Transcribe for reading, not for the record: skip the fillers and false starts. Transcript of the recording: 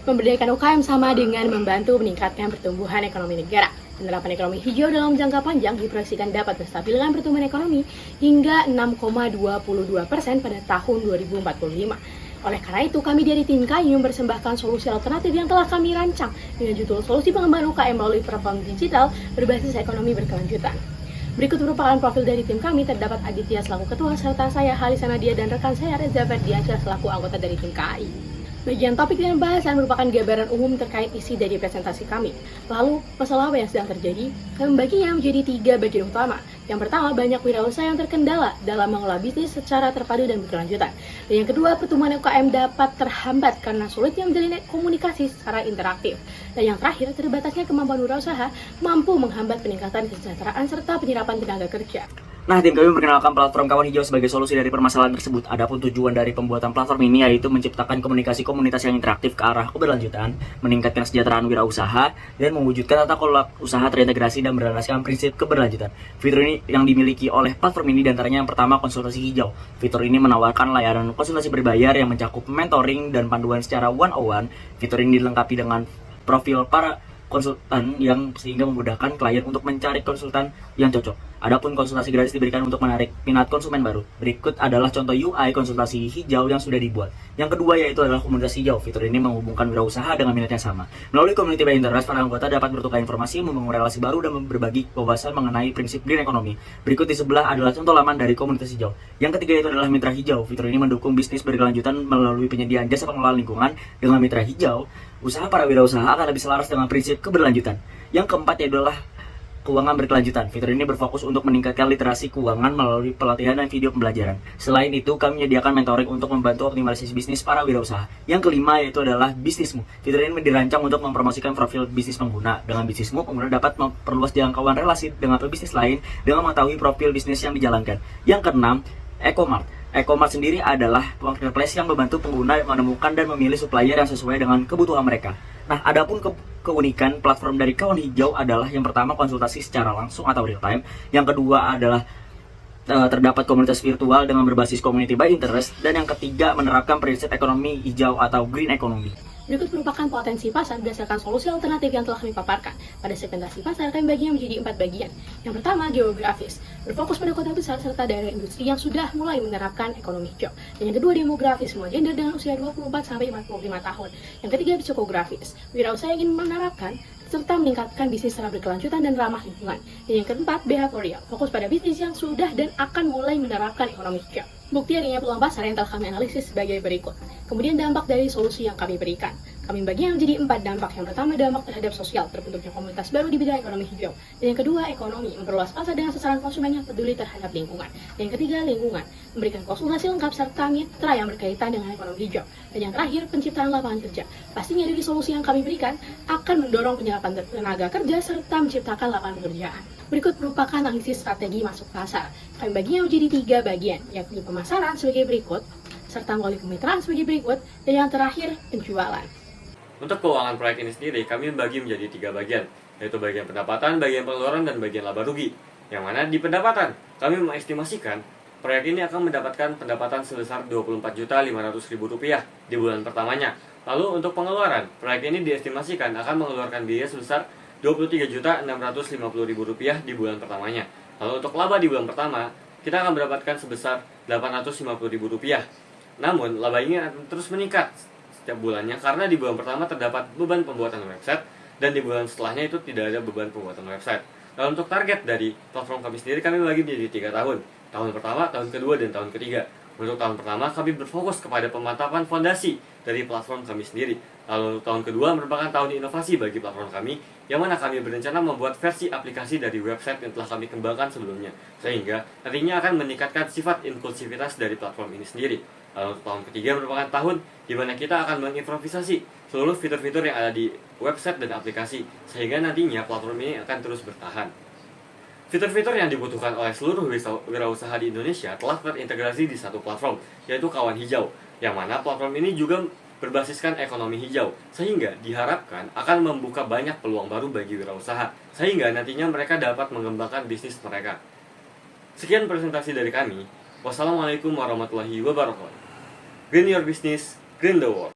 Memberdayakan UKM sama dengan membantu meningkatkan pertumbuhan ekonomi negara. Penerapan ekonomi hijau dalam jangka panjang diproyeksikan dapat menstabilkan pertumbuhan ekonomi hingga 6,22% pada tahun 2045. Oleh karena itu, kami dari tim KAI mempersembahkan solusi alternatif yang telah kami rancang dengan judul Solusi Pengembangan UKM melalui Platform Digital Berbasis Ekonomi Berkelanjutan. Berikut merupakan profil dari tim kami, terdapat Aditya selaku ketua, serta saya Halisa Nadia dan rekan saya Reza Ferdiansyah selaku anggota dari tim KAI. Bagian topik dan bahasan merupakan gambaran umum terkait isi dari presentasi kami. Lalu, masalah apa yang sedang terjadi? Kami membaginya menjadi 3 bagian utama. Yang pertama, banyak wirausaha yang terkendala dalam mengelola bisnis secara terpadu dan berkelanjutan. Dan yang kedua, pertumbuhan UKM dapat terhambat karena sulitnya menjalin komunikasi secara interaktif. Dan yang terakhir, terbatasnya kemampuan wirausaha mampu menghambat peningkatan kesejahteraan serta penyerapan tenaga kerja. Nah, tim kami memperkenalkan platform Kawan Hijau sebagai solusi dari permasalahan tersebut. Adapun tujuan dari pembuatan platform ini yaitu menciptakan komunikasi komunitas yang interaktif ke arah keberlanjutan, meningkatkan kesejahteraan wirausaha, dan mewujudkan tata kelola usaha terintegrasi dan berlandaskan prinsip keberlanjutan. Fitur ini yang dimiliki oleh platform ini diantaranya yang pertama, konsultasi hijau. Fitur ini menawarkan layanan konsultasi berbayar yang mencakup mentoring dan panduan secara one-on-one. Fitur ini dilengkapi dengan profil para konsultan yang sehingga memudahkan klien untuk mencari konsultan yang cocok. Adapun konsultasi gratis diberikan untuk menarik minat konsumen baru. Berikut adalah contoh UI konsultasi hijau yang sudah dibuat. Yang kedua yaitu adalah komunitas hijau. Fitur ini menghubungkan wirausaha dengan minat yang sama. Melalui community by interest, para anggota dapat bertukar informasi, membangun relasi baru, dan berbagi wawasan mengenai prinsip green economy. Berikut di sebelah adalah contoh laman dari komunitas hijau. Yang ketiga yaitu adalah mitra hijau. Fitur ini mendukung bisnis berkelanjutan melalui penyediaan jasa pengelolaan lingkungan. Dengan mitra hijau, usaha para wirausaha akan lebih selaras dengan prinsip keberlanjutan. Yang keempat yaitu adalah keuangan berkelanjutan. Fitur ini berfokus untuk meningkatkan literasi keuangan melalui pelatihan dan video pembelajaran. Selain itu, kami menyediakan mentoring untuk membantu optimalisasi bisnis para wirausaha. Yang kelima yaitu adalah bisnismu. Fitur ini dirancang untuk mempromosikan profil bisnis pengguna. Dengan bisnismu, pengguna dapat memperluas jangkauan relasi dengan pebisnis lain dengan mengetahui profil bisnis yang dijalankan. Yang keenam, e-commerce. E-commerce sendiri adalah marketplace yang membantu pengguna menemukan dan memilih supplier yang sesuai dengan kebutuhan mereka. Nah, adapun keunikan platform dari Kawan Hijau adalah yang pertama, konsultasi secara langsung atau real time. Yang kedua adalah terdapat komunitas virtual dengan berbasis community by interest. Dan yang ketiga, menerapkan prinsip ekonomi hijau atau green economy. Berikut merupakan potensi pasar berdasarkan solusi alternatif yang telah kami paparkan. Pada segmentasi pasar, kami baginya menjadi 4 bagian. Yang pertama, geografis, berfokus pada kota besar serta daerah industri yang sudah mulai menerapkan ekonomi hijau. Dan yang kedua, demografis, semua gender dengan usia 24-45 tahun. Yang ketiga, psikografis, wirausaha yang ingin menerapkan serta meningkatkan bisnis secara berkelanjutan dan ramah lingkungan. Dan yang keempat, behavioral, fokus pada bisnis yang sudah dan akan mulai menerapkan ekonomi hijau. Bukti adanya peluang pasar yang telah kami analisis sebagai berikut. Kemudian dampak dari solusi yang kami berikan. Kami baginya menjadi 4 dampak. Yang pertama, dampak terhadap sosial, terbentuknya komunitas baru di bidang ekonomi hijau. Dan yang kedua, ekonomi, memperluas pasar dengan sasaran konsumen yang peduli terhadap lingkungan. Dan yang ketiga, lingkungan, memberikan konsultasi lengkap serta mitra yang berkaitan dengan ekonomi hijau. Dan yang terakhir, penciptaan lapangan kerja. Pastinya dari solusi yang kami berikan akan mendorong penyerapan tenaga kerja serta menciptakan lapangan pekerjaan. Berikut merupakan analisis strategi masuk pasar. Kami baginya menjadi 3 bagian, yakni pemasaran sebagai berikut, serta melalui kemitraan sebagai berikut, dan yang terakhir, penjualan. Untuk keuangan proyek ini sendiri, kami membagi menjadi 3 bagian, yaitu bagian pendapatan, bagian pengeluaran, dan bagian laba rugi. Yang mana di pendapatan, kami mengestimasikan proyek ini akan mendapatkan pendapatan sebesar Rp24.500.000 di bulan pertamanya. Lalu untuk pengeluaran, proyek ini diestimasikan akan mengeluarkan biaya sebesar Rp23.650.000 di bulan pertamanya. Lalu untuk laba di bulan pertama, kita akan mendapatkan sebesar Rp850.000. Namun, laba ini akan terus meningkat setiap bulannya karena di bulan pertama terdapat beban pembuatan website dan di bulan setelahnya itu tidak ada beban pembuatan website. Lalu untuk target dari platform kami sendiri, kami bagi menjadi 3 tahun. Tahun pertama, tahun kedua, dan tahun ketiga. Untuk tahun pertama, kami berfokus kepada pemantapan fondasi dari platform kami sendiri. Lalu tahun kedua merupakan tahun inovasi bagi platform kami, yang mana kami berencana membuat versi aplikasi dari website yang telah kami kembangkan sebelumnya, sehingga nantinya akan meningkatkan sifat inklusivitas dari platform ini sendiri. Lalu tahun ketiga merupakan tahun di mana kita akan mengimprovisasi seluruh fitur-fitur yang ada di website dan aplikasi, sehingga nantinya platform ini akan terus bertahan. Fitur-fitur yang dibutuhkan oleh seluruh wirausaha di Indonesia telah terintegrasi di satu platform, yaitu Kawan Hijau, yang mana platform ini juga berbasiskan ekonomi hijau, sehingga diharapkan akan membuka banyak peluang baru bagi wirausaha, sehingga nantinya mereka dapat mengembangkan bisnis mereka. Sekian presentasi dari kami. Wassalamualaikum warahmatullahi wabarakatuh. Green your business, green the world.